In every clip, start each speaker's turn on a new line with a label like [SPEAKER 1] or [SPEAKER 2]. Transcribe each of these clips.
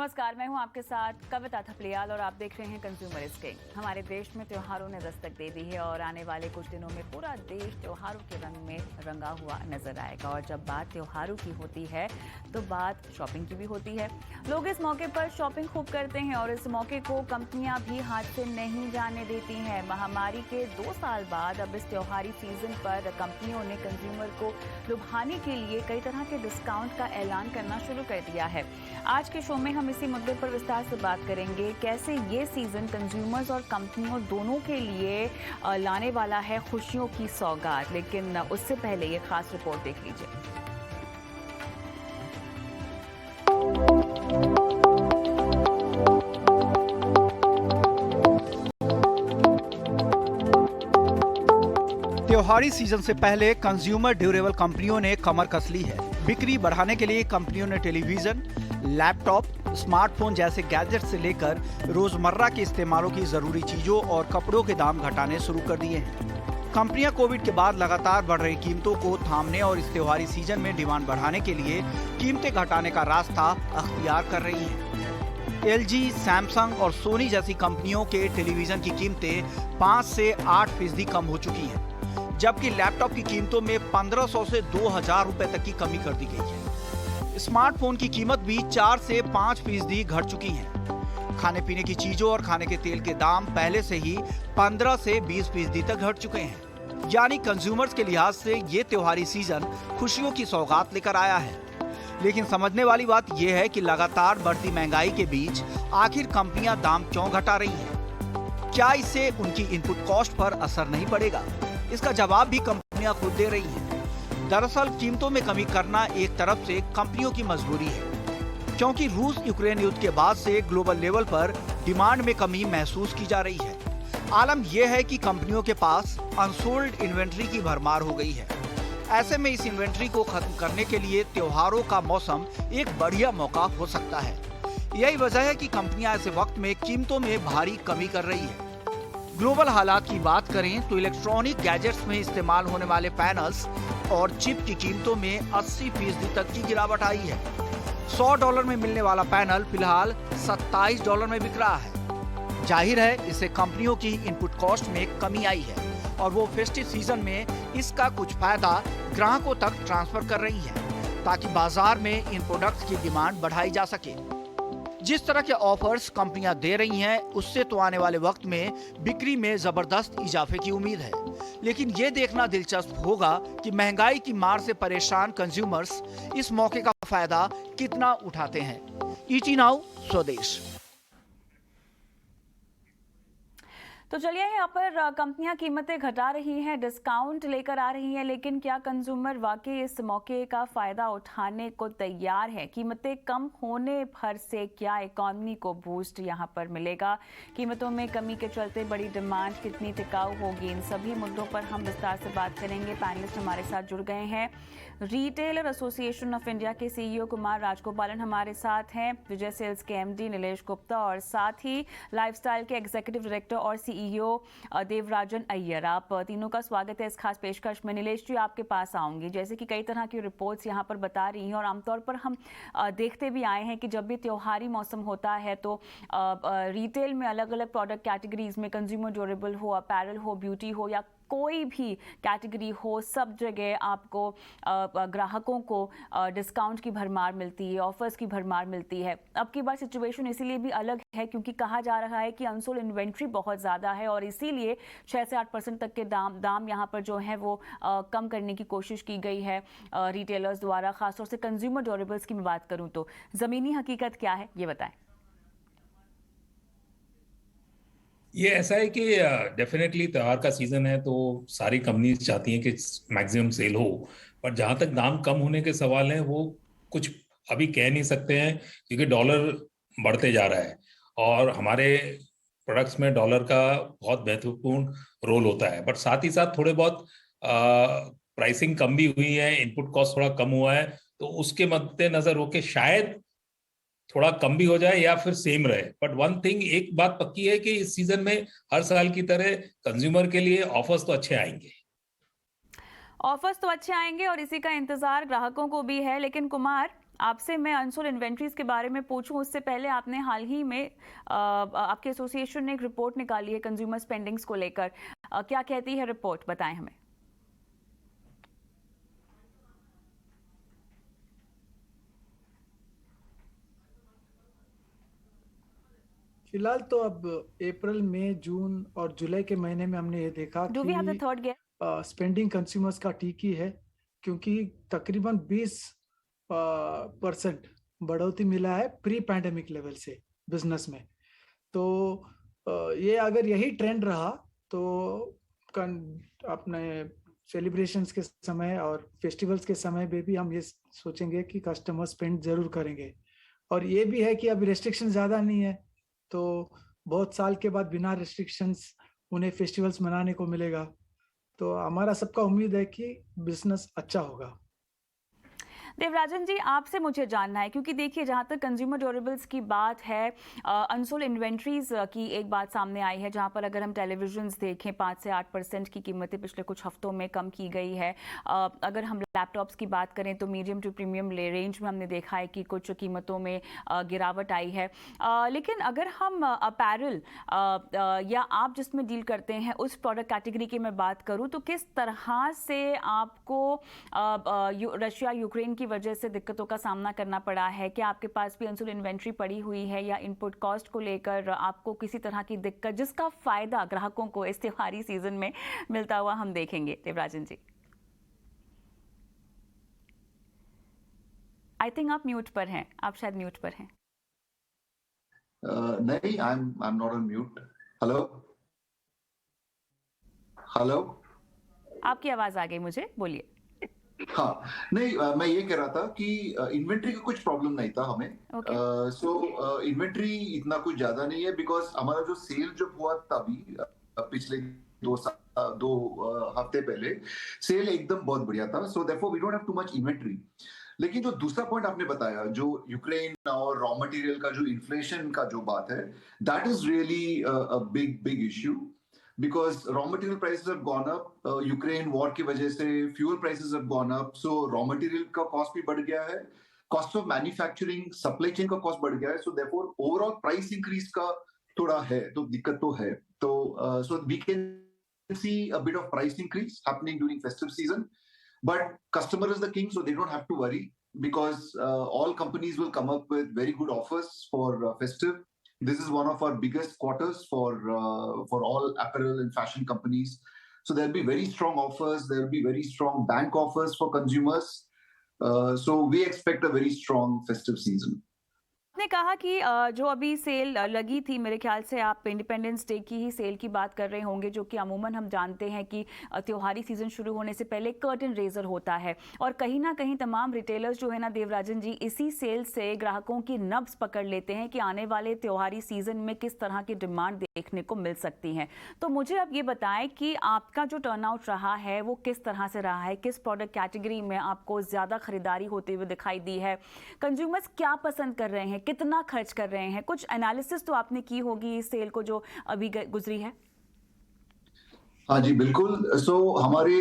[SPEAKER 1] नमस्कार, मैं हूं आपके साथ कविता थपलियाल और आप देख रहे हैं कंज्यूमर स्किंग। हमारे देश में त्योहारों ने दस्तक दे दी है और आने वाले कुछ दिनों में पूरा देश त्योहारों के रंग में रंगा हुआ नजर आएगा। और जब बात त्योहारों की होती है तो बात शॉपिंग की भी होती है। लोग इस मौके पर शॉपिंग खूब करते हैं और इस मौके को कंपनियां भी हाथ से नहीं जाने देती हैं। महामारी के 2 साल बाद अब इस त्योहारी सीजन पर कंपनियों ने कंज्यूमर को लुभाने के लिए कई तरह के डिस्काउंट का ऐलान करना शुरू कर दिया है। आज के शो में हम इसी मुद्दे पर विस्तार से बात करेंगे, कैसे ये सीजन कंज्यूमर्स और कंपनियों दोनों के लिए लाने वाला है खुशियों की सौगात। लेकिन उससे पहले ये खास रिपोर्ट देख लीजिए।
[SPEAKER 2] त्योहारी सीजन से पहले कंज्यूमर ड्यूरेबल कंपनियों ने कमर कस ली है। बिक्री बढ़ाने के लिए कंपनियों ने टेलीविजन, लैपटॉप, स्मार्टफोन जैसे गैजेट से लेकर रोजमर्रा के इस्तेमालों की जरूरी चीजों और कपड़ों के दाम घटाने शुरू कर दिए हैं। कंपनियां कोविड के बाद लगातार बढ़ रही कीमतों को थामने और इस त्योहारी सीजन में डिमांड बढ़ाने के लिए कीमतें घटाने का रास्ता अख्तियार कर रही हैं। एलजी, सैमसंग और सोनी जैसी कंपनियों के टेलीविजन की कीमतें 5 से 8% कम हो चुकी हैं, जबकि लैपटॉप की कीमतों में 1500 से 2000 रुपए तक की कमी कर दी गई है। स्मार्टफोन की कीमत भी 4 से 5% घट चुकी है। खाने पीने की चीजों और खाने के तेल के दाम पहले से ही 15 से 20% तक घट चुके हैं। यानी कंज्यूमर्स के लिहाज से ये त्योहारी सीजन खुशियों की सौगात लेकर आया है। लेकिन समझने वाली बात यह है कि लगातार बढ़ती महंगाई के बीच आखिर कंपनियां दाम क्यों घटा रही हैं? क्या इससे उनकी इनपुट कॉस्ट पर असर नहीं पड़ेगा? इसका जवाब भी कंपनियां खुद दे रही हैं। दरअसल कीमतों में कमी करना एक तरफ से कंपनियों की मजबूरी है, क्योंकि रूस यूक्रेन युद्ध के बाद से ग्लोबल लेवल पर डिमांड में कमी महसूस की जा रही है। आलम यह है कि कंपनियों के पास अनसोल्ड इन्वेंट्री की भरमार हो गई है। ऐसे में इस इन्वेंट्री को खत्म करने के लिए त्योहारों का मौसम एक बढ़िया मौका हो सकता है। यही वजह है कि कंपनियां ऐसे वक्त में कीमतों में भारी कमी कर रही है। ग्लोबल हालात की बात करें तो इलेक्ट्रॉनिक गैजेट्स में इस्तेमाल होने वाले पैनल्स और चिप की कीमतों में 80% तक की गिरावट आई है। $100 में मिलने वाला पैनल फिलहाल $27 में बिक रहा है। जाहिर है इससे कंपनियों की इनपुट कॉस्ट में कमी आई है और वो फेस्टिव सीजन में इसका कुछ फायदा ग्राहकों तक ट्रांसफर कर रही है, ताकि बाजार में इन प्रोडक्ट्स की डिमांड बढ़ाई जा सके। जिस तरह के ऑफर्स कंपनियां दे रही हैं, उससे तो आने वाले वक्त में बिक्री में जबरदस्त इजाफे की उम्मीद है। लेकिन ये देखना दिलचस्प होगा कि महंगाई की मार से परेशान कंज्यूमर्स इस मौके का फायदा कितना उठाते हैं। ईटी नाउ स्वदेश।
[SPEAKER 1] तो चलिए, यहाँ पर कंपनियां कीमतें घटा रही हैं, डिस्काउंट लेकर आ रही हैं, लेकिन क्या कंज्यूमर वाकई इस मौके का फायदा उठाने को तैयार है? कीमतें कम होने भर से क्या इकॉनमी को बूस्ट यहाँ पर मिलेगा? कीमतों में कमी के चलते बड़ी डिमांड कितनी टिकाऊ होगी? इन सभी मुद्दों पर हम विस्तार से बात करेंगे। पैनलिस्ट हमारे साथ जुड़ गए हैं। रिटेलर एसोसिएशन ऑफ इंडिया के सीईओ कुमार राजगोपालन हमारे साथ हैं, विजय सेल्स के एमडी नीलेश गुप्ता और साथ ही लाइफस्टाइल के एग्जीक्यूटिव डायरेक्टर और सीईओ देवराजन अय्यर। आप तीनों का स्वागत है इस खास पेशकश में। नीलेश जी, आपके पास आऊंगी। जैसे कि कई तरह की रिपोर्ट्स यहाँ पर बता रही हैं और आमतौर पर हम देखते भी आए हैं कि जब भी त्योहारी मौसम होता है तो रिटेल में अलग अलग प्रोडक्ट कैटेगरीज में, कंज्यूमर ड्यूरेबल हो, अपैरल हो, ब्यूटी हो या कोई भी कैटेगरी हो, सब जगह आपको ग्राहकों को डिस्काउंट की भरमार मिलती है, ऑफर्स की भरमार मिलती है। अब की बार सिचुएशन इसीलिए भी अलग है क्योंकि कहा जा रहा है कि अनसोल्ड इन्वेंट्री बहुत ज़्यादा है और इसीलिए 6 से 8% तक के दाम यहाँ पर जो है वो कम करने की कोशिश की गई है रिटेलर्स द्वारा। खासतौर से कंज्यूमर ड्यूरेबल्स की मैं बात करूँ तो ज़मीनी हकीकत क्या है, ये बताएं।
[SPEAKER 3] ये ऐसा है कि डेफिनेटली त्योहार का सीजन है तो सारी कंपनीज चाहती हैं कि मैक्सिमम सेल हो, पर जहां तक दाम कम होने के सवाल हैं वो कुछ अभी कह नहीं सकते हैं, क्योंकि डॉलर बढ़ते जा रहा है और हमारे प्रोडक्ट्स में डॉलर का बहुत महत्वपूर्ण रोल होता है। बट साथ ही साथ थोड़े बहुत प्राइसिंग कम भी हुई है, इनपुट कॉस्ट थोड़ा कम हुआ है, तो उसके मद्देनजर होके शायद थोड़ा कम भी हो जाए या फिर सेम रहे। बट वन थिंग, एक बात पक्की है कि इस सीजन में हर साल की तरह कंज्यूमर के लिए ऑफर्स तो अच्छे आएंगे।
[SPEAKER 1] ऑफर्स तो अच्छे आएंगे और इसी का इंतजार ग्राहकों को भी है। लेकिन कुमार, आपसे मैं अनसोल्ड इन्वेंट्रीज के बारे में पूछूं उससे पहले आपने हाल ही में आपके एसोसिएशन ने एक रिपोर्ट निकाली है कंज्यूमर स्पेंडिंग्स को लेकर। क्या कहती है रिपोर्ट, बताएं हमें।
[SPEAKER 4] फिलहाल तो अब अप्रैल, मई, जून और जुलाई के महीने में हमने ये देखा
[SPEAKER 1] डू वी हैव द
[SPEAKER 4] कि
[SPEAKER 1] थर्ड गेस्ट?
[SPEAKER 4] स्पेंडिंग कंज्यूमर्स का ठीक ही है, क्योंकि तकरीबन 20% बढ़ोतरी मिला है प्री पैंडेमिक लेवल से बिजनेस में। तो ये अगर यही ट्रेंड रहा तो अपने सेलिब्रेशंस के समय और फेस्टिवल्स के समय में भी हम ये सोचेंगे कि कस्टमर स्पेंड जरूर करेंगे। और ये भी है कि अभी रेस्ट्रिक्शन ज़्यादा नहीं है, तो बहुत साल के बाद बिना रेस्ट्रिक्शंस उन्हें फेस्टिवल्स मनाने को मिलेगा। तो हमारा सबका उम्मीद है कि बिजनेस अच्छा होगा।
[SPEAKER 1] देवराजन जी, आपसे मुझे जानना है, क्योंकि देखिए जहाँ तक कंज्यूमर ड्यूरेबल्स की बात है, अनसोल्ड इन्वेंट्रीज की एक बात सामने आई है जहाँ पर अगर हम टेलीविजन्स देखें 5 से 8% की कीमतें पिछले कुछ हफ्तों में कम की गई है। अगर हम लैपटॉप्स की बात करें तो मीडियम टू प्रीमियम रेंज में हमने देखा है कि कुछ कीमतों में गिरावट आई है। लेकिन अगर हम अपैरल या आप जिसमें डील करते हैं उस प्रोडक्ट कैटेगरी की मैं बात करूँ, तो किस तरह से आपको रशिया यूक्रेन की वजह से दिक्कतों का सामना करना पड़ा है? क्या आपके पास भी अनसोल्ड इन्वेंट्री पड़ी हुई है, या इनपुट कॉस्ट को लेकर आपको किसी तरह की दिक्कत जिसका फायदा ग्राहकों को इस त्योहारी सीजन में मिलता हुआ हम देखेंगे? देवराजन जी, आई थिंक आप म्यूट पर हैं। आप शायद म्यूट पर हैं।
[SPEAKER 5] नहीं, I'm not on mute. Hello hello,
[SPEAKER 1] आपकी आवाज आ गई मुझे, बोलिए।
[SPEAKER 5] हाँ नहीं, मैं ये कह रहा था कि इन्वेंट्री का कुछ प्रॉब्लम नहीं था हमें। सो इन्वेंट्री इतना कुछ ज्यादा नहीं है, बिकॉज हमारा जो सेल जो हुआ था अभी पिछले दो हफ्ते पहले, सेल एकदम बहुत बढ़िया था। So therefore we don't have too much inventory. लेकिन जो दूसरा पॉइंट आपने बताया, जो यूक्रेन और रॉ मटेरियल का जो इन्फ्लेशन का जो बात है, that is really a big issue, because raw material prices have gone up, Ukraine war की वजह से fuel prices have gone up, so raw material का कॉस्ट भी बढ़ गया है, cost of manufacturing, supply chain का कॉस्ट बढ़ गया है, so therefore overall price increase का थोड़ा है, तो दिक्कत तो है। तो so we can see a bit of price increase happening during festive season, but customer is the king, so they don't have to worry, because all companies will come up with very good offers for festive. This is one of our biggest quarters for all apparel and fashion companies. So there'll be very strong offers. There'll be very strong bank offers for consumers. So we expect a very strong festive season.
[SPEAKER 1] आपने कहा कि जो अभी cell लगी थी, मेरे ख्याल से आप इंडिपेंडेंस डे की ही सेल की बात कर रहे होंगे, जो कि अमूमन हम जानते हैं कि त्योहारी सीजन शुरू होने से पहले कर्टन रेजर होता है। और कहीं ना कहीं तमाम रिटेलर्स जो है ना देवराजन जी, इसी सेल से ग्राहकों की नब्ज पकड़ लेते हैं कि आने वाले त्योहारी सीजन में किस तरह की डिमांड देखने को मिल सकती है। तो मुझे अब ये बताएं कि आपका जो टर्नआउट रहा है वो किस तरह से रहा है, किस प्रोडक्ट कैटेगरी में आपको ज़्यादा खरीदारी होते हुए दिखाई दी है, कंज्यूमर्स क्या पसंद कर रहे हैं, कितना खर्च कर रहे हैं? कुछ एनालिसिस तो आपने की होगी इस सेल को जो अभी गुजरी है।
[SPEAKER 5] हाँ जी, बिल्कुल। सो हमारे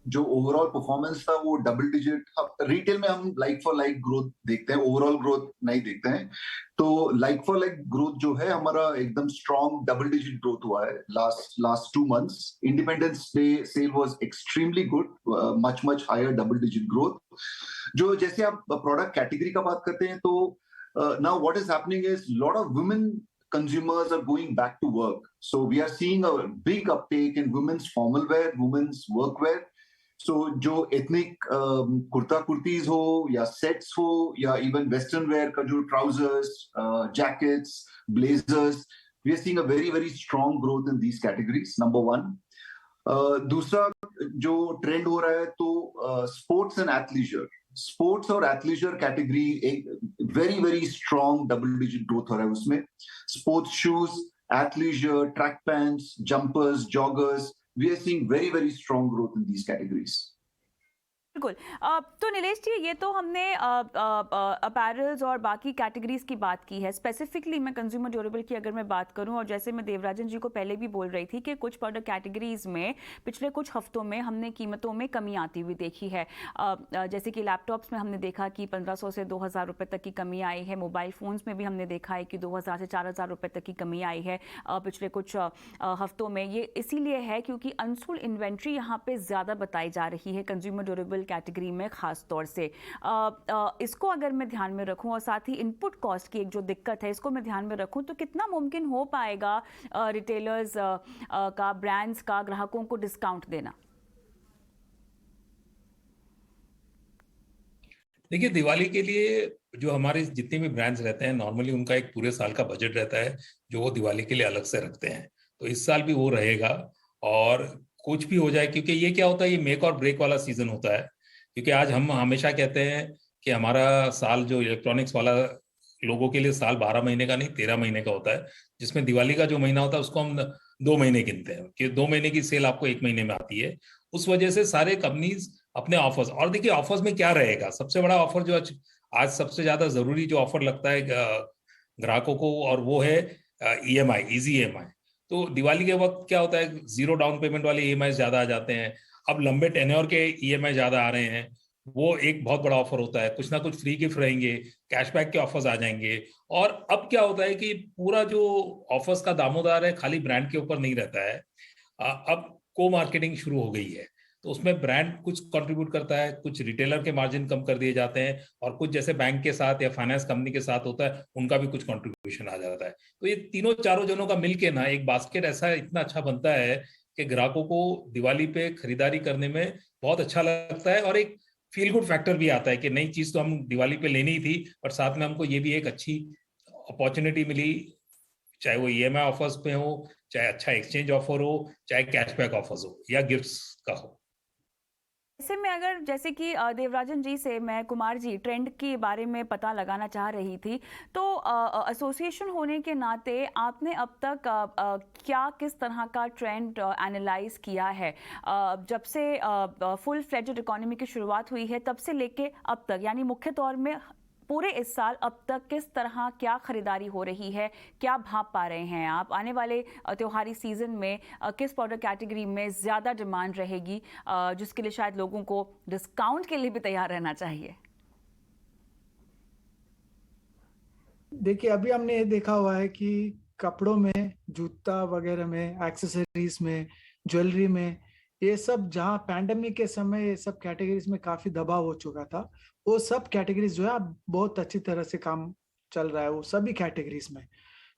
[SPEAKER 5] जो ओवरऑल परफॉर्मेंस था वो डबल डिजिट, रिटेल में हम लाइक फॉर लाइक ग्रोथ देखते हैं, ओवरऑल ग्रोथ नहीं देखते हैं। तो लाइक फॉर लाइक ग्रोथ जो है हमारा एकदम स्ट्रॉन्ग डबल डिजिट ग्रोथ हुआ है last 2 months। Independence day sale was extremely good, much higher double digit growth. जो जैसे आप प्रोडक्ट कैटेगरी का बात करते हैं, तो now what is happening is lot of women consumers are going back to work, so we are seeing a big uptake in women's formal wear, women's work wear. So जो ethnic kurta kurtis हो या sets हो या even western wear का जो trousers, jackets, blazers, we are seeing a very strong growth in these categories, number one. दूसरा जो trend हो रहा है, तो स्पोर्ट्स एंड एथलीजर, स्पोर्ट्स और एथलीजर कैटेगरी एक very strong double digit growth हो रहा है उसमें। Sports shoes, athleisure, track pants, jumpers, joggers, we are seeing very strong growth in these categories.
[SPEAKER 1] बिल्कुल। तो नीलेश जी, ये तो हमने अपैरल्स और बाकी कैटेगरीज की बात की है। स्पेसिफिकली मैं कंज्यूमर ड्यूरेबल की अगर मैं बात करूं, और जैसे मैं देवराजन जी को पहले भी बोल रही थी कि कुछ प्रोडक्ट कैटेगरीज में पिछले कुछ हफ्तों में हमने कीमतों में कमी आती हुई देखी है। जैसे कि लैपटॉप्स में हमने देखा कि 1500 से 2000 रुपये तक की कमी आई है। मोबाइल फ़ोन्स में भी हमने देखा है कि 2000 से 4000 रुपये तक की कमी आई है पिछले कुछ हफ्तों में। ये इसीलिए है क्योंकि अनसोल्ड इन्वेंट्री यहाँ पे ज़्यादा बताई जा रही है कंज्यूमर ड्यूरेबल कैटेगरी में खास तौर से। इसको अगर मैं ध्यान में रखूं और साथ ही इनपुट कॉस्ट की एक जो दिक्कत है इसको मैं ध्यान में रखूं, तो कितना मुमकिन हो पाएगा रिटेलर्स का, ब्रांड्स का ग्राहकों को डिस्काउंट देना?
[SPEAKER 3] देखिए, दिवाली के लिए जो हमारे जितने भी ब्रांड्स रहते हैं, नॉर्मली उनका एक पूरे साल का बजट रहता है जो वो दिवाली के लिए अलग से रखते हैं। तो इस साल भी वो रहेगा। और कुछ भी हो जाए, क्योंकि ये क्या होता है, ये मेक और ब्रेक वाला सीजन होता है। क्योंकि आज हम हमेशा कहते हैं कि हमारा साल जो इलेक्ट्रॉनिक्स वाला लोगों के लिए साल 12 महीने का नहीं 13 महीने का होता है, जिसमें दिवाली का जो महीना होता है उसको हम 2 महीने गिनते हैं कि 2 महीने की सेल आपको 1 महीने में आती है। उस वजह से सारे कंपनीज अपने ऑफर्स, और देखिए ऑफर्स में क्या रहेगा, सबसे बड़ा ऑफर जो आज सबसे ज्यादा जरूरी जो ऑफर लगता है ग्राहकों को, और वो है EMI, इजी EMI। तो दिवाली के वक्त क्या होता है, 0 डाउन पेमेंट वाले EMI ज्यादा आ जाते हैं। अब लंबे टेन्योर के EMI ज्यादा आ रहे हैं, वो एक बहुत बड़ा ऑफर होता है। कुछ ना कुछ फ्री गिफ्ट रहेंगे, कैशबैक के ऑफर्स आ जाएंगे। और अब क्या होता है कि पूरा जो ऑफर्स का दामोदार है खाली ब्रांड के ऊपर नहीं रहता है, अब को मार्केटिंग शुरू हो गई है। तो उसमें ब्रांड कुछ कंट्रीब्यूट करता है, कुछ रिटेलर के मार्जिन कम कर दिए जाते हैं, और कुछ जैसे बैंक के साथ या फाइनेंस कंपनी के साथ होता है उनका भी कुछ कंट्रीब्यूशन आ जाता है। तो ये तीनों चारों जनों का मिलके ना एक बास्केट ऐसा इतना अच्छा बनता है कि ग्राहकों को दिवाली पे खरीदारी करने में बहुत अच्छा लगता है, और एक फील गुड फैक्टर भी आता है कि नई चीज तो हम दिवाली पे लेनी ही थी, और साथ में हमको ये भी एक अच्छी अपॉर्चुनिटी मिली, चाहे वो EMI ऑफर्स पे हो, चाहे अच्छा एक्सचेंज ऑफर हो, चाहे कैशबैक ऑफर्स हो, या गिफ्ट्स का हो।
[SPEAKER 1] ऐसे में अगर जैसे कि देवराजन जी से मैं कुमार जी ट्रेंड के बारे में पता लगाना चाह रही थी, तो एसोसिएशन होने के नाते आपने अब तक क्या किस तरह का ट्रेंड एनालाइज किया है जब से फुल फ्लेजेड इकोनॉमी की शुरुआत हुई है तब से लेके अब तक, यानी मुख्य तौर में पूरे इस साल अब तक किस तरह क्या खरीदारी हो रही है, क्या भाप पा रहे हैं आप? आने वाले त्योहारी सीजन में किस प्रोडक्ट कैटेगरी में ज़्यादा डिमांड रहेगी जिसके लिए शायद लोगों को डिस्काउंट के लिए भी तैयार रहना चाहिए?
[SPEAKER 4] देखिए, अभी हमने ये देखा हुआ है कि कपड़ों में, जूता वगैरह में, एक्सेसरीज में, ज्वेलरी में, ये सब जहाँ पैंडेमिक के समय ये सब कैटेगरीज में काफी दबाव हो चुका था, वो सब कैटेगरीज जो है अब बहुत अच्छी तरह से काम चल रहा है वो सभी कैटेगरीज में।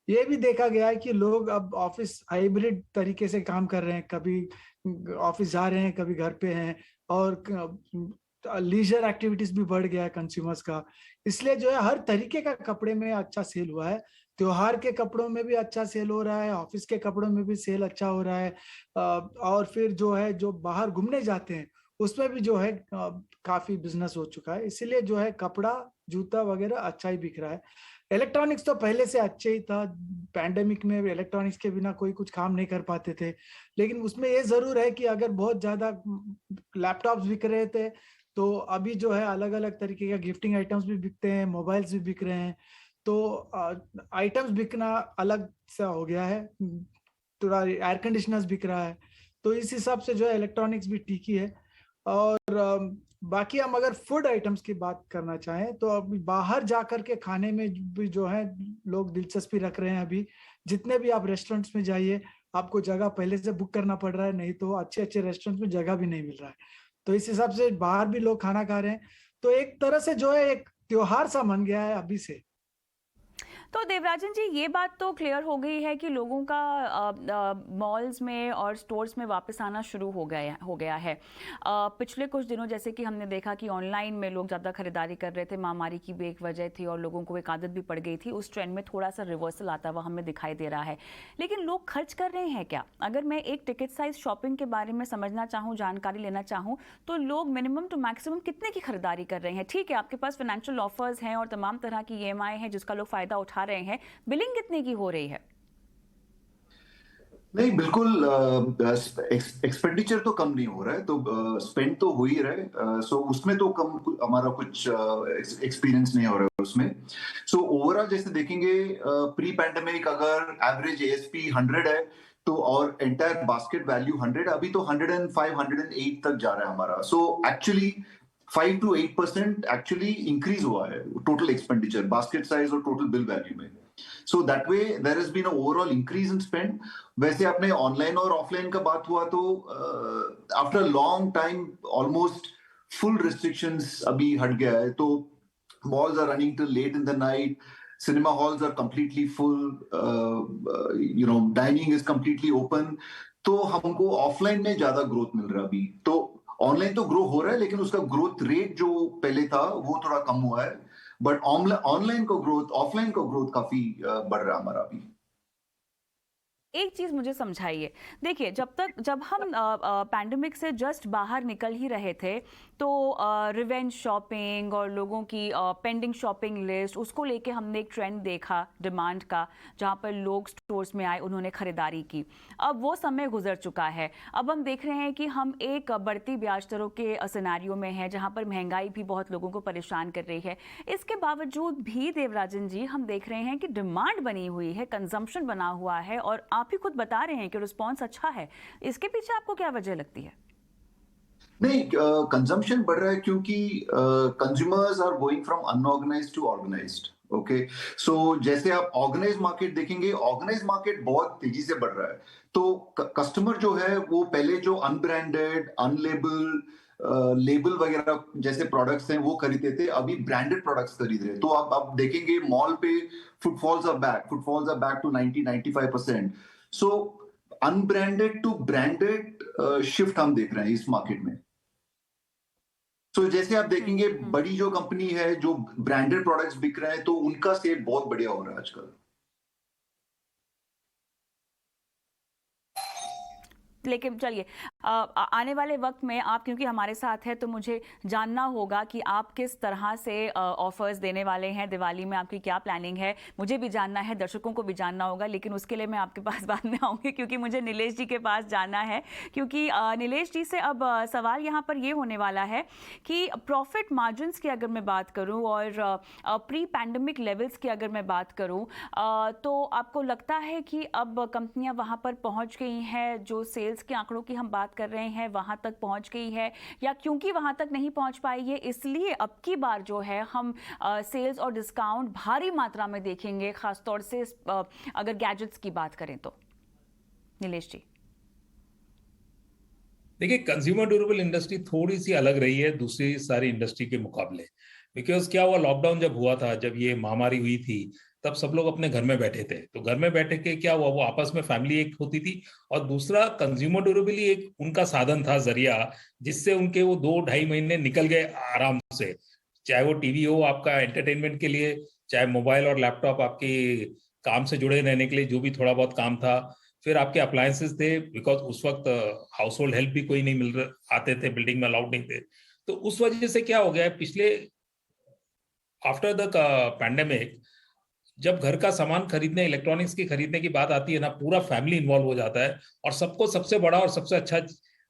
[SPEAKER 4] ये भी देखा गया है कि लोग अब ऑफिस हाइब्रिड तरीके से काम कर रहे हैं, कभी ऑफिस जा रहे हैं, कभी घर पे हैं, और लीजर एक्टिविटीज भी बढ़ गया है कंज्यूमर्स का। इसलिए जो है हर तरीके का कपड़े में अच्छा सेल हुआ है। त्योहार के कपड़ों में भी अच्छा सेल हो रहा है, ऑफिस के कपड़ों में भी सेल अच्छा हो रहा है, और फिर जो है जो बाहर घूमने जाते हैं उसमें भी जो है काफी बिजनेस हो चुका है। इसीलिए जो है कपड़ा, जूता वगैरह अच्छा ही बिक रहा है। इलेक्ट्रॉनिक्स तो पहले से अच्छे ही था, पैंडेमिक में इलेक्ट्रॉनिक्स के बिना कोई कुछ काम नहीं कर पाते थे, लेकिन उसमें ये जरूर है कि अगर बहुत ज्यादा लैपटॉप्स बिक रहे थे तो अभी जो है अलग अलग तरीके का गिफ्टिंग आइटम्स भी बिकते हैं, मोबाइल्स भी बिक रहे हैं, तो आइटम्स बिकना अलग सा हो गया है। थोड़ा एयर कंडीशनर्स बिक रहा है, तो इस हिसाब से जो है इलेक्ट्रॉनिक्स भी ठीक ही है। और बाकी हम अगर फूड आइटम्स की बात करना चाहें तो अभी बाहर जाकर के खाने में भी जो है लोग दिलचस्पी रख रहे हैं। अभी जितने भी आप रेस्टोरेंट्स में जाइए, आपको जगह पहले से बुक करना पड़ रहा है, नहीं तो अच्छे अच्छे रेस्टोरेंट्स में जगह भी नहीं मिल रहा है। तो इस हिसाब से बाहर भी लोग खाना खा रहे हैं, तो एक तरह से जो है एक त्योहार सा बन गया है अभी से।
[SPEAKER 1] तो देवराजन जी, ये बात तो क्लियर हो गई है कि लोगों का मॉल्स में और स्टोर्स में वापस आना शुरू हो गया है। पिछले कुछ दिनों जैसे कि हमने देखा कि ऑनलाइन में लोग ज़्यादा खरीदारी कर रहे थे, महामारी की भी एक वजह थी और लोगों को एक आदत भी पड़ गई थी। उस ट्रेंड में थोड़ा सा रिवर्सल आता हुआ हमें दिखाई दे रहा है, लेकिन लोग खर्च कर रहे हैं क्या? अगर मैं एक टिकट साइज शॉपिंग के बारे में समझना चाहूँ, जानकारी लेना चाहूँ, तो लोग मिनिमम टू मैक्सिमम कितने की खरीदारी कर रहे हैं? ठीक है, आपके पास फाइनेंशियल ऑफर्स हैं और तमाम तरह की EMI है जिसका लोग फ़ायदा उठा रहे हैं, बिलिंग कितने की हो रही है?
[SPEAKER 5] नहीं, बिल्कुल एक्सपेंडिचर तो कम नहीं हो रहा है, तो स्पेंड तो हो ही रहा है, सो उसमें तो कम हमारा कुछ एक्सपीरियंस नहीं हो रहा है उसमें। सो ओवरऑल जैसे देखेंगे, प्री पैंडेमिक अगर एवरेज एएसपी 100 है तो, और एंटायर बास्केट वैल्यू 100, अभी तो 105 108 तक जा रहा है हमारा। So actually 5 to 8% actually increase हुआ है टोटल एक्सपेंडिचर, बास्केट साइज और टोटल बिल वैल्यू में। So that way there has been a overall increase in spend. वैसे आपने ऑनलाइन और ऑफलाइन का बात हुआ तो after long time almost full restrictions अभी हट गया है, तो malls are running till late in the night, cinema halls are completely full, dining is completely open, तो हमको ऑफलाइन में ज्यादा ग्रोथ मिल रहा है अभी। तो ऑनलाइन तो ग्रो हो रहा है, लेकिन उसका ग्रोथ रेट जो पहले था वो थोड़ा कम हुआ है, बट ऑफलाइन का ग्रोथ काफी बढ़ रहा है हमारा अभी।
[SPEAKER 1] एक चीज़ मुझे समझाइए, देखिए जब हम पैंडेमिक से जस्ट बाहर निकल ही रहे थे तो रिवेंज शॉपिंग और लोगों की पेंडिंग शॉपिंग लिस्ट, उसको लेके हमने एक ट्रेंड देखा डिमांड का, जहाँ पर लोग स्टोर्स में आए, उन्होंने खरीदारी की। अब वो समय गुजर चुका है। अब हम देख रहे हैं कि हम एक बढ़ती ब्याज दरों के सिनेरियो में हैं, जहाँ पर महंगाई भी बहुत लोगों को परेशान कर रही है। इसके बावजूद भी देवराजन जी, हम देख रहे हैं कि डिमांड बनी हुई है, कंजम्पशन बना हुआ है, और आप ही खुद बता रहे हैं कि रिस्पॉन्स अच्छा है। इसके पीछे आपको क्या वजह लगती है?
[SPEAKER 5] नहीं, कंजम्पशन बढ़ रहा है क्योंकि consumers are going from unorganised to organised. Okay, so जैसे आप ऑर्गेनाइज मार्केट देखेंगे, ऑर्गेनाइज मार्केट बहुत तेजी से बढ़ रहा है। तो कस्टमर जो है वो पहले जो अनब्रांडेड, अनलेबल, लेबल वगैरह जैसे प्रोडक्ट्स हैं वो खरीदते थे, अभी ब्रांडेड प्रोडक्ट्स खरीद रहे हैं। तो आप देखेंगे मॉल पे footfalls are back to 90-95%। So unbranded to branded shift हम देख रहे हैं इस मार्केट में। तो जैसे आप देखेंगे बड़ी जो कंपनी है जो ब्रांडेड प्रोडक्ट्स बिक रहे हैं, तो उनका सेल बहुत बढ़िया हो रहा है आजकल।
[SPEAKER 1] लेकिन चलिए, आने वाले वक्त में आप क्योंकि हमारे साथ हैं तो मुझे जानना होगा कि आप किस तरह से ऑफर्स देने वाले हैं दिवाली में, आपकी क्या प्लानिंग है, मुझे भी जानना है, दर्शकों को भी जानना होगा। लेकिन उसके लिए मैं आपके पास बाद में आऊँगी, क्योंकि मुझे नीलेश जी के पास जाना है। क्योंकि नीलेश जी से अब सवाल यहाँ पर ये होने वाला है कि प्रॉफिट मार्जिन्स की अगर मैं बात करूँ और प्री पैंडमिक लेवल्स की अगर मैं बात करूँ, तो आपको लगता है कि अब कंपनियाँ वहाँ पर पहुँच गई हैं, जो सेल्स के आंकड़ों की हम बात कर रहे हैं वहां तक पहुंच गई है, या क्योंकि वहां तक नहीं पहुंच पाई है इसलिए अब की बार जो है हम सेल्स और डिस्काउंट भारी मात्रा में देखेंगे, खासतौर से अगर गैजेट्स की बात करें तो? नीलेश जी,
[SPEAKER 3] देखिए, कंज्यूमर ड्यूरेबल इंडस्ट्री थोड़ी सी अलग रही है दूसरी सारी इंडस्ट्री के मुकाबले। बिकॉज क्या हुआ, लॉकडाउन जब हुआ था, जब ये महामारी हुई थी, तब सब लोग अपने घर में बैठे थे। तो घर में बैठे के क्या हुआ, वो आपस में फैमिली एक होती थी, और दूसरा कंज्यूमर ड्यूरेबल एक उनका साधन था, जरिया, जिससे उनके वो 2-2.5 महीने निकल गए आराम से। चाहे वो टीवी हो आपका एंटरटेनमेंट के लिए, चाहे मोबाइल और लैपटॉप आपके काम से जुड़े रहने के लिए, जो भी थोड़ा बहुत काम था, फिर आपके अप्लायंसेस थे, बिकॉज उस वक्त हाउस होल्ड हेल्प भी कोई नहीं मिल रहा, आते थे, बिल्डिंग में अलाउड नहीं थे। तो उस वजह से क्या हो गया, पिछले आफ्टर द पैंडेमिक जब घर का सामान खरीदने, इलेक्ट्रॉनिक्स की खरीदने की बात आती है ना, पूरा फैमिली इन्वॉल्व हो जाता है, और सबको सबसे बड़ा और सबसे अच्छा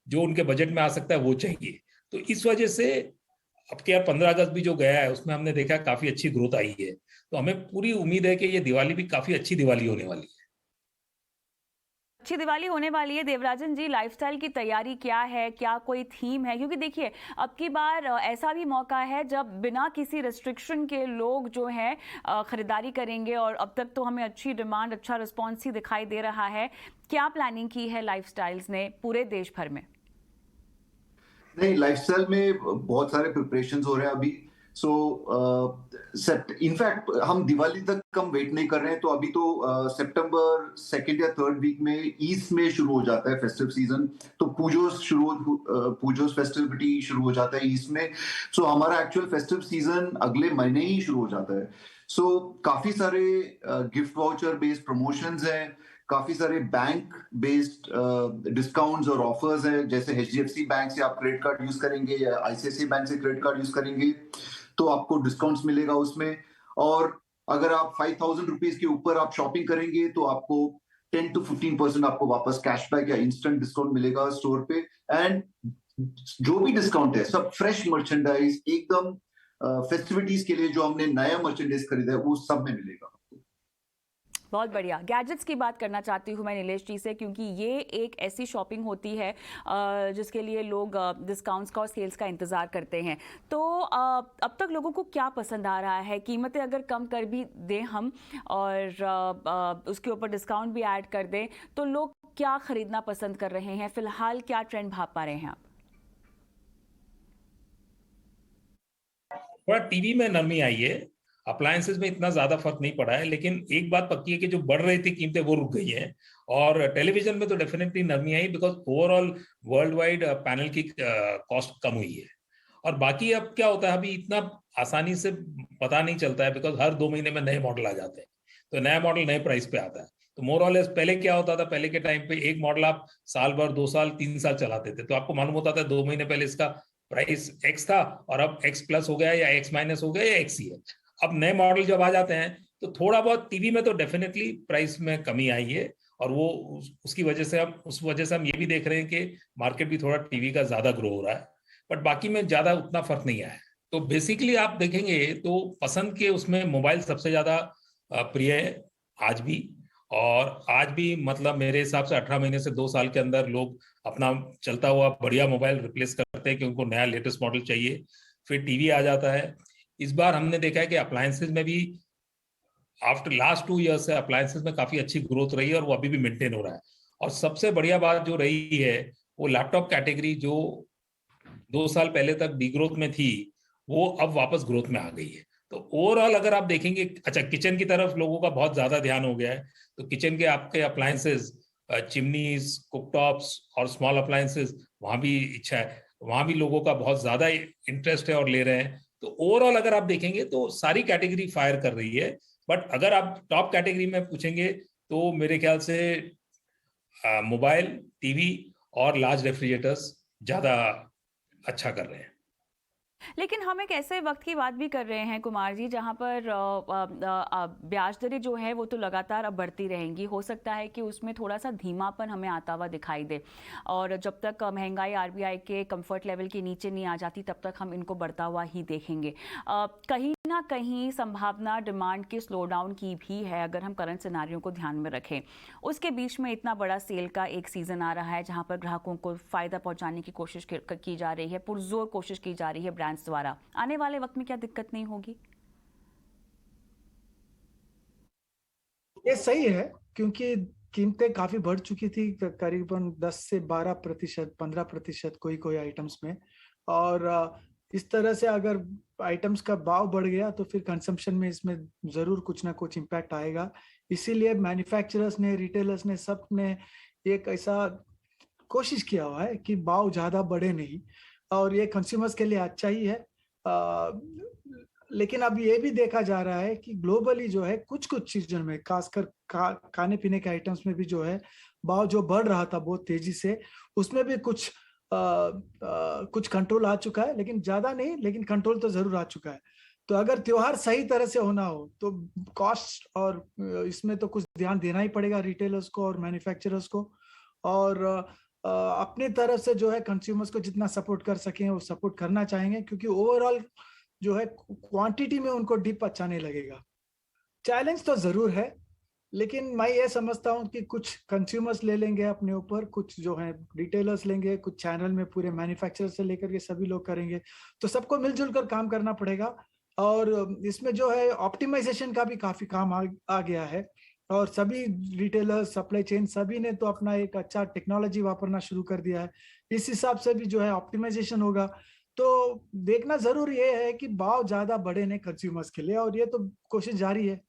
[SPEAKER 3] जो उनके बजट में आ सकता है वो चाहिए। तो इस वजह से अब क्या 15 अगस्त भी जो गया है उसमें हमने देखा काफी अच्छी ग्रोथ आई है। तो हमें पूरी उम्मीद है कि ये दिवाली भी काफी अच्छी दिवाली होने वाली है।
[SPEAKER 1] अच्छी दिवाली होने वाली है। देवराजन जी, लाइफस्टाइल की तैयारी क्या है, क्या कोई थीम है? क्योंकि देखिए, अब की बार ऐसा भी मौका है जब बिना किसी रेस्ट्रिक्शन के लोग जो है खरीदारी करेंगे, और अब तक तो हमें अच्छी डिमांड, अच्छा रिस्पॉन्स ही दिखाई दे रहा है। क्या प्लानिंग की है लाइफस्टाइल्स ने पूरे देश भर में?
[SPEAKER 5] नहीं, लाइफस्टाइल में बहुत सारे प्रिपरेशंस हो रहे हैं अभी। सो इनफैक्ट हम दिवाली तक हम वेट नहीं कर रहे हैं, तो अभी तो सितंबर 2nd या 3rd वीक में ईस्ट में शुरू हो जाता है फेस्टिव सीजन। तो पूजोस फेस्टिविटी शुरू हो जाता है ईस्ट में। सो हमारा एक्चुअल फेस्टिव सीजन अगले महीने ही शुरू हो जाता है। सो काफी सारे गिफ्ट वाउचर बेस्ड प्रमोशंस हैं, काफी सारे बैंक बेस्ड डिस्काउंट्स और ऑफर्स हैं। जैसे HDFC बैंक से आप क्रेडिट कार्ड यूज करेंगे या ICICI बैंक से क्रेडिट कार्ड यूज करेंगे तो आपको डिस्काउंट्स मिलेगा उसमें। और अगर आप 5,000 रुपीज के ऊपर आप शॉपिंग करेंगे तो आपको 10 to 15% आपको वापस कैशबैक या इंस्टेंट डिस्काउंट मिलेगा स्टोर पे। एंड जो भी डिस्काउंट है सब फ्रेश मर्चेंडाइज, एकदम फेस्टिविटीज के लिए जो हमने नया मर्चेंडाइज खरीदा है वो सब में मिलेगा।
[SPEAKER 1] बहुत बढ़िया। गैजेट्स की बात करना चाहती हूँ मैं नीलेश जी से, क्योंकि ये एक ऐसी शॉपिंग होती है जिसके लिए लोग डिस्काउंट्स का और सेल्स का इंतज़ार करते हैं। तो अब तक लोगों को क्या पसंद आ रहा है? कीमतें अगर कम कर भी दें हम और उसके ऊपर डिस्काउंट भी ऐड कर दें तो लोग क्या खरीदना पसंद कर रहे हैं? फिलहाल क्या ट्रेंड भाप पा रहे हैं आप?
[SPEAKER 3] थोड़ा टीवी में नरमी आई है, अप्लायंसेस में इतना ज्यादा फर्क नहीं पड़ा है, लेकिन एक बात पक्की है कि जो बढ़ रही थी कीमतें वो रुक गई हैं। और टेलीविजन में तो डेफिनेटली नरमी आई, because overall worldwide panel की कॉस्ट कम हुई है। और बाकी अब क्या होता है, अभी इतना आसानी से पता नहीं चलता है, बिकॉज हर 2 महीने में नए मॉडल आ जाते हैं, तो नया मॉडल नए प्राइस पे आता है। तो मोर और लेस पहले क्या होता था, पहले के टाइम पे एक मॉडल आप साल भर, 2 साल, 3 साल चलाते थे, तो आपको मालूम होता था 2 महीने पहले इसका प्राइस एक्स था और अब एक्स प्लस हो गया या एक्स माइनस हो गया या एक्स ही है। अब नए मॉडल जब आ जाते हैं तो थोड़ा बहुत टीवी में तो डेफिनेटली प्राइस में कमी आई है, और वो उसकी वजह से हम ये भी देख रहे हैं कि मार्केट भी थोड़ा टीवी का ज्यादा ग्रो हो रहा है, बट बाकी में ज्यादा उतना फर्क नहीं आया है। तो बेसिकली आप देखेंगे तो पसंद के उसमें मोबाइल सबसे ज्यादा प्रिय है आज भी। और आज भी मतलब मेरे हिसाब से 18 महीने से 2 साल के अंदर लोग अपना चलता हुआ बढ़िया मोबाइल रिप्लेस करते हैं कि उनको नया लेटेस्ट मॉडल चाहिए, फिर टीवी आ जाता है। इस बार हमने देखा है कि अप्लायंसेज में भी आफ्टर लास्ट 2 ईयर्स से अप्लायंसेज में काफी अच्छी ग्रोथ रही है, और वो अभी भी मेंटेन हो रहा है। और सबसे बढ़िया बात जो रही है वो लैपटॉप कैटेगरी, जो 2 साल पहले तक डिग्रोथ में थी, वो अब वापस ग्रोथ में आ गई है। तो ओवरऑल अगर आप देखेंगे, अच्छा किचन की तरफ लोगों का बहुत ज्यादा ध्यान हो गया है, तो किचन के आपके अप्लायंसेज, चिमनीज, कुकटॉप्स और स्मॉल अप्लायंसेज, वहां भी इच्छा है, वहां भी लोगों का बहुत ज्यादा इंटरेस्ट है और ले रहे हैं। तो ओवरऑल अगर आप देखेंगे तो सारी कैटेगरी फायर कर रही है, बट अगर आप टॉप कैटेगरी में पूछेंगे तो मेरे ख्याल से मोबाइल, टीवी और लार्ज रेफ्रिजरेटर्स ज्यादा अच्छा कर रहे हैं।
[SPEAKER 1] लेकिन हम एक ऐसे वक्त की बात भी कर रहे हैं कुमार जी जहां पर ब्याज दरें जो है वो तो लगातार अब बढ़ती रहेंगी। हो सकता है कि उसमें थोड़ा सा धीमापन हमें आता हुआ दिखाई दे, और जब तक महंगाई आरबीआई के कंफर्ट लेवल के नीचे नहीं आ जाती तब तक हम इनको बढ़ता हुआ ही देखेंगे। कहीं ना कहीं संभावना डिमांड के स्लो डाउन की भी है अगर हम करंट सिनारियों को ध्यान में रखें। उसके बीच में इतना बड़ा सेल का एक सीज़न आ रहा है जहाँ पर ग्राहकों को फ़ायदा पहुँचाने की कोशिश की जा रही है, पुरजोर कोशिश की जा रही है ब्रांड्स द्वारा। आने वाले वक्त में क्या दिक्कत नहीं होगी?
[SPEAKER 4] ये सही है, क्योंकि कीमतें काफी बढ़ चुकी थी, करीबन 10 से 12%, 15% कोई आइटम्स में। और इस तरह से अगर आइटम्स का भाव बढ़ गया तो फिर कंजम्पशन में इसमें जरूर कुछ ना कुछ इम्पैक्ट आएगा। इसीलिए मैन्युफैक्चरर्स ने, रिटेलर्स ने, सब ने एक ऐसा कोशिश किया हुआ है कि भाव ज्यादा बढ़े नहीं, और ये कंज्यूमर्स के लिए अच्छा ही है। लेकिन अब ये भी देखा जा रहा है कि ग्लोबली जो है कुछ चीजों में, खासकर खाने पीने के आइटम्स में भी जो है भाव जो बढ़ रहा था बहुत तेजी से, उसमें भी कुछ कंट्रोल आ चुका है, लेकिन ज्यादा नहीं, लेकिन कंट्रोल तो जरूर आ चुका है। तो अगर त्योहार सही तरह से होना हो तो कॉस्ट और इसमें तो कुछ ध्यान देना ही पड़ेगा रिटेलर्स को और मैन्युफैक्चरर्स को, और अपनी तरफ से जो है कंज्यूमर्स को जितना सपोर्ट कर सकें वो सपोर्ट करना चाहेंगे, क्योंकि ओवरऑल जो है क्वांटिटी में उनको डिप अच्छा नहीं लगेगा। चैलेंज तो जरूर है, लेकिन मैं ये समझता हूँ कि कुछ कंज्यूमर्स ले लेंगे अपने ऊपर, कुछ जो है रिटेलर्स लेंगे, कुछ चैनल में पूरे मैन्युफैक्चरर से लेकर के सभी लोग करेंगे, तो सबको मिलजुल कर काम करना पड़ेगा। और इसमें जो है ऑप्टिमाइजेशन का भी काफी काम आ गया है, और सभी रिटेलर्स, सप्लाई चेन, सभी ने तो अपना एक अच्छा टेक्नोलॉजी वापरना शुरू कर दिया है। इस हिसाब से भी जो है ऑप्टिमाइजेशन होगा। तो देखना जरूर ये है कि भाव ज्यादा बढ़े नहीं कंज्यूमर्स के लिए, और ये तो कोशिश जारी है।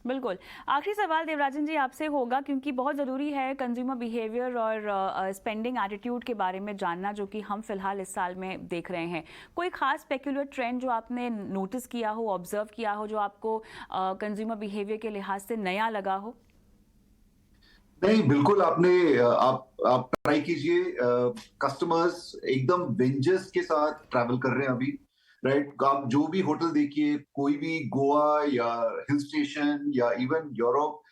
[SPEAKER 1] बिल्कुल। आखिरी सवाल देवराजन जी आपसे होगा, क्योंकि बहुत ज़रूरी है कंज्यूमर बिहेवियर और स्पेंडिंग एटीट्यूड के बारे में जानना, जो कि हम फिलहाल इस साल में देख रहे हैं। कोई खास स्पेक्युलर ट्रेंड जो आपने नोटिस किया हो, ऑब्जर्व किया हो, जो आपको कंज्यूमर बिहेवियर के लिहाज से नया लगा हो?
[SPEAKER 5] नहीं, बिल्कुल आप ट्राई कीजिए। कस्टमर्स एकदम वेंजर्स के साथ ट्रैवल कर रहे हैं अभी, राइट। आप जो भी होटल देखिए, कोई भी गोवा या हिल स्टेशन या even Europe,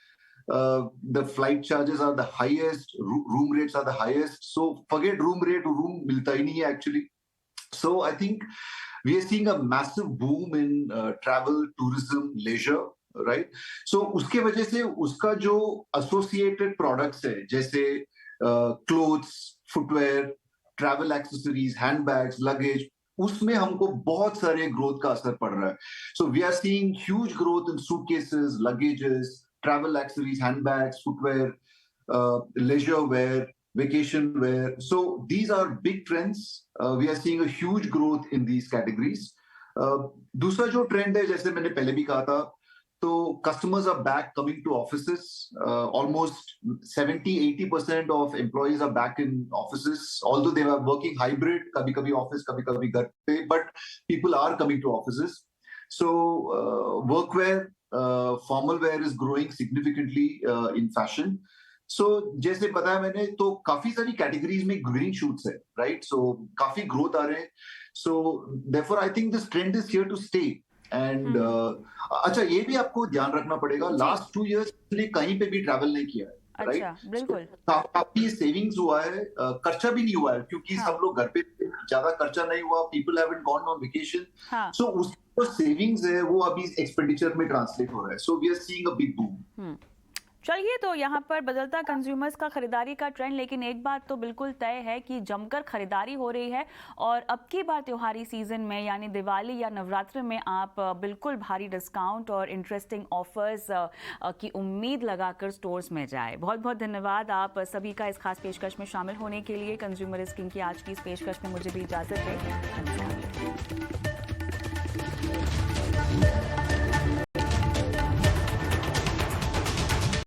[SPEAKER 5] the flight charges are the highest, room rates are the highest. So forget room rate, room milta hi nahi hai actually. So I think we are seeing a massive boom in travel, tourism, leisure, right? So uske wajah se uska jo associated products hai, jaise clothes, footwear, travel accessories, handbags, luggage, उसमें हमको बहुत सारे growth का असर पड़ रहा है. So we are seeing huge growth in suitcases, luggages, travel accessories, handbags, footwear, leisure wear, vacation wear. So these are big trends. We are seeing a huge growth in these categories. दूसरा जो trend है, जैसे मैंने पहले भी कहा था, तो customers are back coming to offices. Almost 70-80% of employees are back in offices, although they were working hybrid, kabhi office, kabhi ghar pe, but people are coming to offices. So workwear, formal wear is growing significantly in fashion. So जैसे बताया मैंने, तो काफी सारी categories में green shoots है, right? So काफी growth आ रहे हैं. So therefore I think this trend is here to stay. And अच्छा, ये भी आपको ध्यान रखना पड़ेगा, लास्ट 2 इयर्स ने कहीं पे भी ट्रैवल नहीं किया है,
[SPEAKER 1] अच्छा,
[SPEAKER 5] राइट?
[SPEAKER 1] बिल्कुल.
[SPEAKER 5] काफी सेविंग्स हुआ है, खर्चा भी नहीं हुआ है, क्योंकि सब लोग घर पे, ज्यादा खर्चा नहीं हुआ, people haven't gone on vacation. So उसको सेविंग्स है वो अभी एक्सपेंडिचर में ट्रांसलेट हो रहा है. So we are seeing a big boom.
[SPEAKER 1] चलिए, तो यहाँ पर बदलता कंज्यूमर्स का खरीदारी का ट्रेंड, लेकिन एक बात तो बिल्कुल तय है कि जमकर खरीदारी हो रही है. और अब की बार त्योहारी सीजन में, यानी दिवाली या नवरात्र में, आप बिल्कुल भारी डिस्काउंट और इंटरेस्टिंग ऑफर्स की उम्मीद लगाकर स्टोर्स में जाए. बहुत बहुत धन्यवाद आप सभी का इस खास पेशकश में शामिल होने के लिए. कंज्यूमर इज किंग की आज की इस पेशकश में मुझे भी इजाजत है.